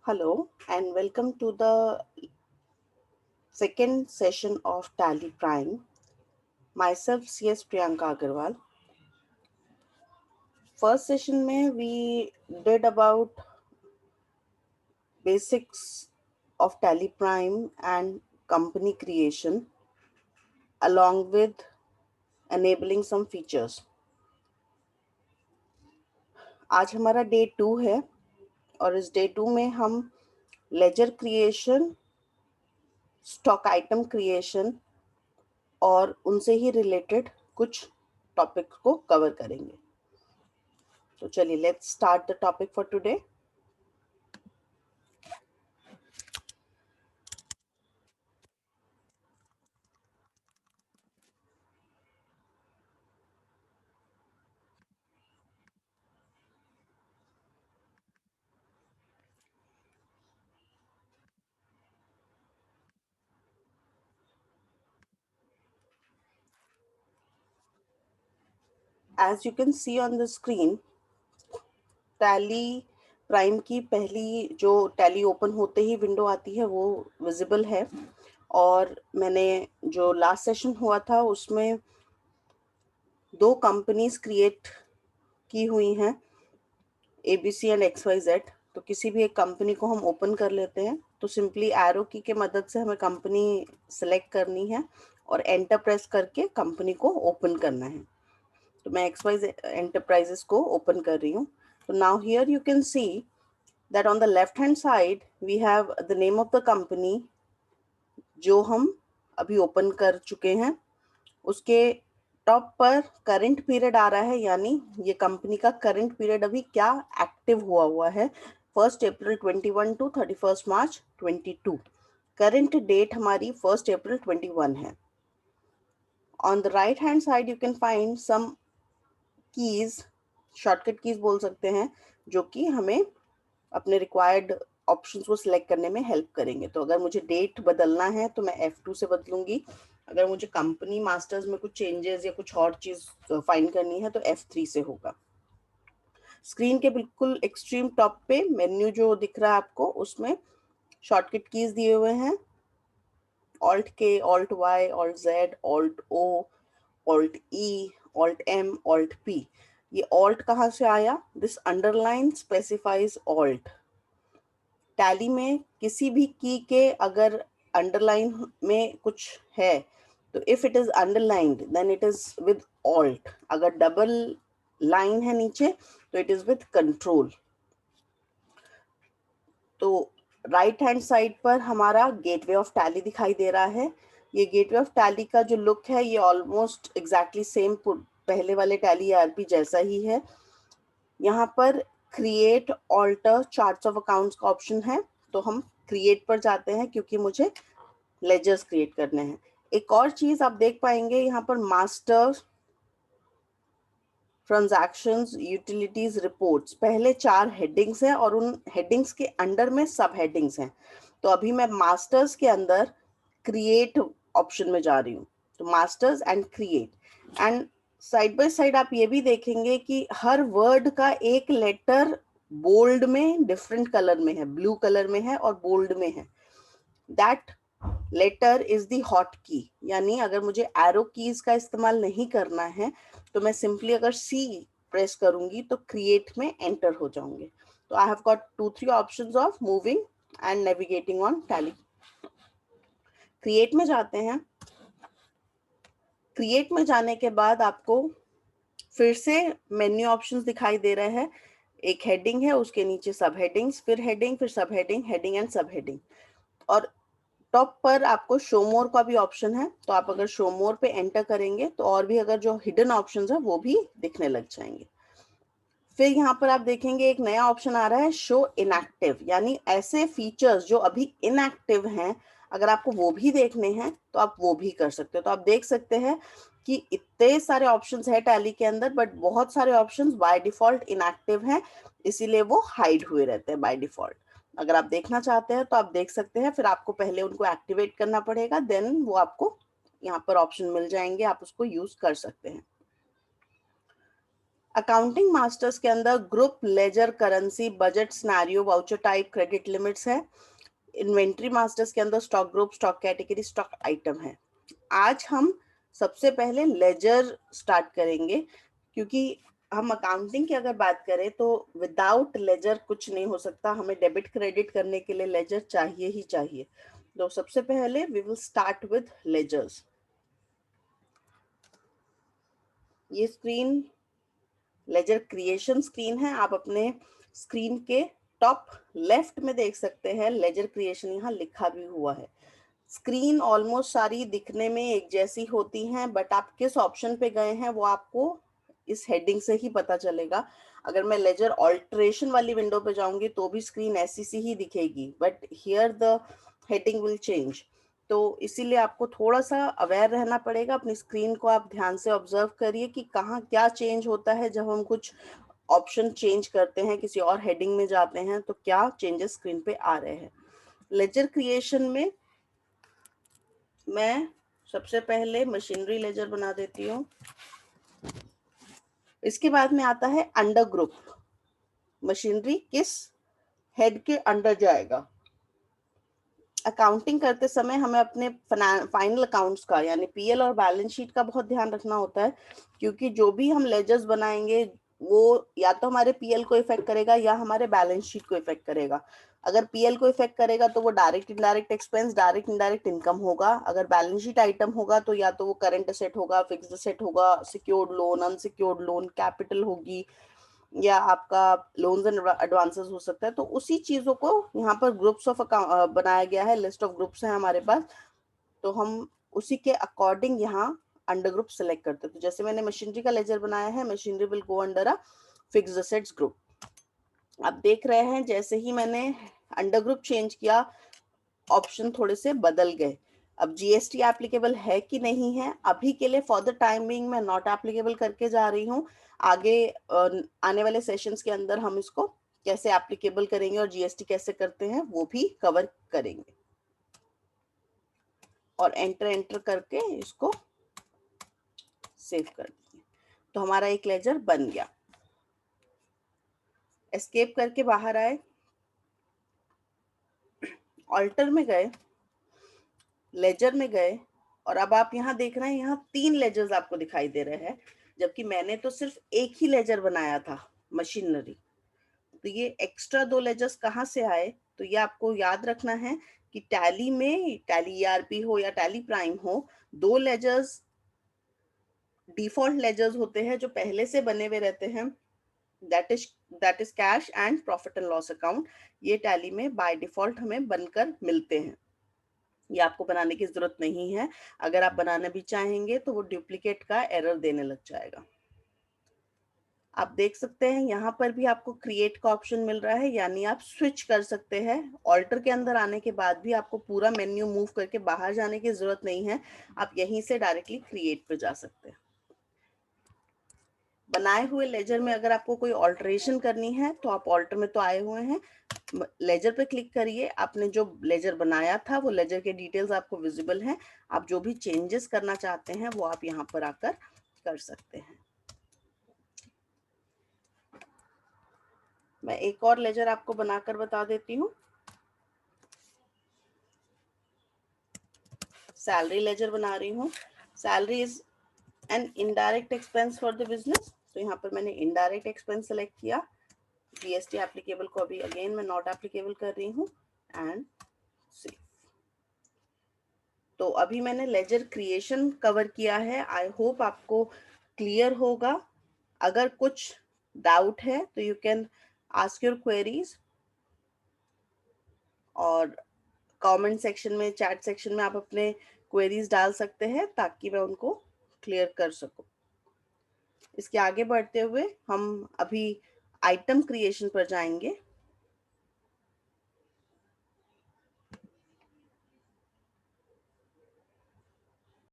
Hello and welcome to the second session of Tally Prime. Myself CS Priyanka Agarwal. First session में we did about basics of Tally Prime and company creation along with enabling some features. आज हमारा day 2 है और इस day 2 में हम laser creation, stock item creation और उनसे ही रिलेटेड कुछ टॉपिक को कवर करेंगे. तो चलिए let's start the topic for today. As you can see on the screen, tally prime की पहली जो टैली ओपन होते ही विंडो आती है वो विजिबल है. और मैंने जो लास्ट सेशन हुआ था उसमें दो कंपनीज क्रिएट की हुई हैं, ABC एंड XYZ. तो किसी भी एक कंपनी को हम ओपन कर लेते हैं तो सिंपली एरो की के मदद से हमें कंपनी सेलेक्ट करनी है और एंटर प्रेस करके कंपनी को ओपन करना है. तो मैं XYZ एंटरप्राइजेस को ओपन कर रही हूँ. तो now here you can see that on the left hand side we have the name of the company जो हम अभी ओपन कर चुके हैं. उसके टॉप पर करंट पीरियड आ रहा है, यानी ये कंपनी का करंट पीरियड अभी क्या एक्टिव हुआ है 1 April 21 to 31 March 22. Current date हमारी 1 अप्रैल 21 है. On the right hand side you can find some keys, shortcut keys बोल सकते हैं, जो कि हमें अपने रिक्वायर्ड ऑप्शंस को सिलेक्ट करने में हेल्प करेंगे. तो अगर मुझे डेट बदलना है तो मैं F2 से बदलूंगी. अगर मुझे कंपनी मास्टर्स में कुछ चेंजेस या कुछ और चीज फाइंड करनी है तो F3 से होगा. स्क्रीन के बिल्कुल एक्सट्रीम टॉप पे मेन्यू जो दिख रहा है आपको, उसमें शॉर्टकट कीज दिए हुए हैं. Alt K, Alt Y, Alt Z, Alt O, Alt E, Alt M, Alt P. ये Alt कहाँ से आया? This underline specifies Alt. Tally में किसी भी की के अगर अंडरलाइन में कुछ है तो if it is underlined then it is with alt. अगर डबल लाइन है नीचे तो इट इज विद कंट्रोल. तो राइट हैंड साइड पर हमारा गेटवे ऑफ टैली दिखाई दे रहा है. ये गेटवे ऑफ टैली का जो लुक है ये ऑलमोस्ट एग्जैक्टली सेम पहले वाले टैली ERP जैसा ही है. यहाँ पर create alter charts of accounts का ऑप्शन है, तो हम क्रिएट पर जाते हैं क्योंकि मुझे लेजर्स क्रिएट करने हैं. एक और चीज आप देख पाएंगे यहाँ पर मास्टर, ट्रांजैक्शंस, यूटिलिटीज, रिपोर्ट्स, पहले 4 हेडिंग्स हैं और उन हेडिंग्स के अंडर में सब हेडिंग्स हैं. तो अभी मैं मास्टर्स के अंदर क्रिएट ऑप्शन में जा रही हूँ. तो masters and create and side by side आप ये भी देखेंगे कि हर वर्ड का एक लेटर बोल्ड में डिफरेंट कलर में है, ब्लू कलर में है और बोल्ड में है. That letter is the hot key, यानी अगर मुझे एरो कीज का इस्तेमाल नहीं करना है तो मैं सिंपली अगर C प्रेस करूंगी तो क्रिएट में एंटर हो जाऊंगे. तो I have got 2-3 options of moving and navigating on tally. Create में जाते हैं. क्रिएट में जाने के बाद आपको फिर से मेन्यू ऑप्शंस दिखाई दे रहे हैं. एक हेडिंग है, उसके नीचे सब हेडिंग्स, फिर हेडिंग, फिर सब हेडिंग, हेडिंग एंड सब हेडिंग. और टॉप पर आपको शो मोर का भी ऑप्शन है. तो आप अगर शो मोर पे एंटर करेंगे तो और भी अगर जो हिडन ऑप्शंस है वो भी दिखने लग जाएंगे. फिर यहाँ पर आप देखेंगे एक नया ऑप्शन आ रहा है शो इनएक्टिव, यानी ऐसे फीचर्स जो अभी इनएक्टिव हैं अगर आपको वो भी देखने हैं तो आप वो भी कर सकते हो. तो आप देख सकते हैं कि इतने सारे ऑप्शंस है टैली के अंदर, बट बहुत सारे ऑप्शंस बाय डिफॉल्ट इनएक्टिव हैं, इसीलिए वो हाइड हुए रहते हैं बाय डिफॉल्ट. अगर आप देखना चाहते हैं तो आप देख सकते हैं, फिर आपको पहले उनको एक्टिवेट करना पड़ेगा, देन वो आपको यहाँ पर ऑप्शन मिल जाएंगे, आप उसको यूज कर सकते हैं. अकाउंटिंग मास्टर्स के अंदर group, ledger, currency, budget, scenario, voucher type, credit limits है। इन्वेंट्री मास्टर्स के अंदर stock group, stock category, stock item है। आज हम सबसे पहले लेजर स्टार्ट करेंगे, क्योंकि हम अकाउंटिंग की अगर बात करें तो विदाउट लेजर कुछ नहीं हो सकता। हमें डेबिट क्रेडिट करने के लिए लेजर चाहिए ही चाहिए। तो सबसे पहले we will start with ledgers. ये स्क्रीन लेजर क्रिएशन स्क्रीन है। आप अपने स्क्रीन के टॉप लेफ्ट में देख सकते हैं लेजर क्रिएशन यहाँ लिखा भी हुआ है। स्क्रीन ऑलमोस्ट सारी दिखने में एक जैसी होती हैं, बट आप किस ऑप्शन पे गए हैं वो आपको इस हेडिंग से ही पता चलेगा। अगर मैं लेजर ऑल्ट्रेशन वाली विंडो पे जाऊंगी तो भी स्क्रीन ऐसी सी ही दिखेगी, but here the heading will change. तो इसीलिए आपको थोड़ा सा अवेयर रहना पड़ेगा। अपनी स्क्रीन को आप ध्यान से ऑब्जर्व करिए कि कहाँ क्या चेंज होता है। जब हम कुछ ऑप्शन चेंज करते हैं, किसी और हेडिंग में जाते हैं, तो क्या चेंजेस स्क्रीन पे आ रहे हैं। लेजर क्रिएशन में मैं सबसे पहले मशीनरी लेजर बना देती हूँ। इसके बाद में आता है अंडर ग्रुप। मशीनरी किस हेड के अंडर जाएगा। अकाउंटिंग करते समय हमें अपने फाइनल अकाउंट्स का यानी पीएल और बैलेंस शीट का बहुत ध्यान रखना होता है, क्योंकि जो भी हम लेजर्स बनाएंगे वो या तो हमारे पीएल को इफेक्ट करेगा या हमारे बैलेंस शीट को इफेक्ट करेगा। अगर पीएल को इफेक्ट करेगा तो वो direct indirect expense, direct indirect income होगा। अगर बैलेंस शीट आइटम होगा तो या तो वो करंट असेट होगा, फिक्स्ड असेट होगा, secured loan, unsecured loan, capital होगी, या आपका लोन्स एंड एडवांसेस हो सकता है। तो उसी चीजों को यहाँ पर ग्रुप्स ऑफ अकाउंट बनाया गया है, लिस्ट ऑफ ग्रुप्स है हमारे पास। तो हम उसी के अकॉर्डिंग यहाँ अंडर ग्रुप सेलेक्ट करते हैं। तो जैसे मैंने मशीनरी का लेजर बनाया है, machinery will go under a fixed assets group. आप देख रहे हैं जैसे ही मैंने अंडर ग्रुप चेंज किया, ऑप्शन थोड़े से बदल गए। अब जीएसटी एप्लीकेबल है कि नहीं है, अभी के लिए फॉर द टाइम बिंग मैं नॉट एप्लीकेबल करके जा रही हूँ। आगे आने वाले सेशंस के अंदर हम इसको कैसे एप्लीकेबल करेंगे और जीएसटी कैसे करते हैं वो भी कवर करेंगे। और एंटर एंटर करके इसको सेव कर दीजिए। तो हमारा एक लेजर बन गया। एस्केप करके बाहर आए, ऑल्टर में गए, लेजर में गए, और अब आप यहाँ देख रहे हैं यहाँ 3 लेजर्स आपको दिखाई दे रहे हैं, जबकि मैंने तो सिर्फ एक ही लेजर बनाया था, मशीनरी। तो ये एक्स्ट्रा 2 लेजर्स कहाँ से आए? तो ये आपको याद रखना है कि टैली में, टैली ईआरपी हो या टैली प्राइम हो, 2 लेजर्स डिफॉल्ट लेजर्स होते हैं जो पहले से बने हुए रहते हैं। That is cash and profit and loss account. ये टैली में बाय डिफॉल्ट हमें बनकर मिलते हैं, ये आपको बनाने की जरूरत नहीं है। अगर आप बनाना भी चाहेंगे तो वो डुप्लीकेट का एरर देने लग जाएगा। आप देख सकते हैं यहाँ पर भी आपको क्रिएट का ऑप्शन मिल रहा है, यानी आप स्विच कर सकते हैं। ऑल्टर के अंदर आने के बाद भी आपको पूरा मेन्यू मूव करके बाहर जाने की जरूरत नहीं है, आप यहीं से डायरेक्टली क्रिएट पे जा सकते हैं। बनाए हुए लेजर में अगर आपको कोई ऑल्टरेशन करनी है तो आप ऑल्टर में तो आए हुए हैं, लेजर पे क्लिक करिए। आपने जो लेजर बनाया था वो लेजर के डिटेल्स आपको विजिबल हैं। आप जो भी चेंजेस करना चाहते हैं वो आप यहाँ पर आकर कर सकते हैं। मैं एक और लेजर आपको बनाकर बता देती हूँ। सैलरी लेजर बना रही हूँ। Salary is an indirect expense for the business. तो यहाँ पर मैंने इनडायरेक्ट एक्सपेंस सेलेक्ट किया। जीएसटी एप्लीकेबल को अभी अगेन मैं नॉट एप्लीकेबल कर रही हूँ एंड सेव। तो अभी मैंने लेजर क्रिएशन कवर किया है। आई होप आपको क्लियर होगा। अगर कुछ डाउट है तो you can ask your queries, और कमेंट सेक्शन में, चैट सेक्शन में आप अपने क्वेरीज डाल सकते हैं ताकि मैं उनको क्लियर कर सकूं। इसके आगे बढ़ते हुए हम अभी आइटम क्रिएशन पर जाएंगे।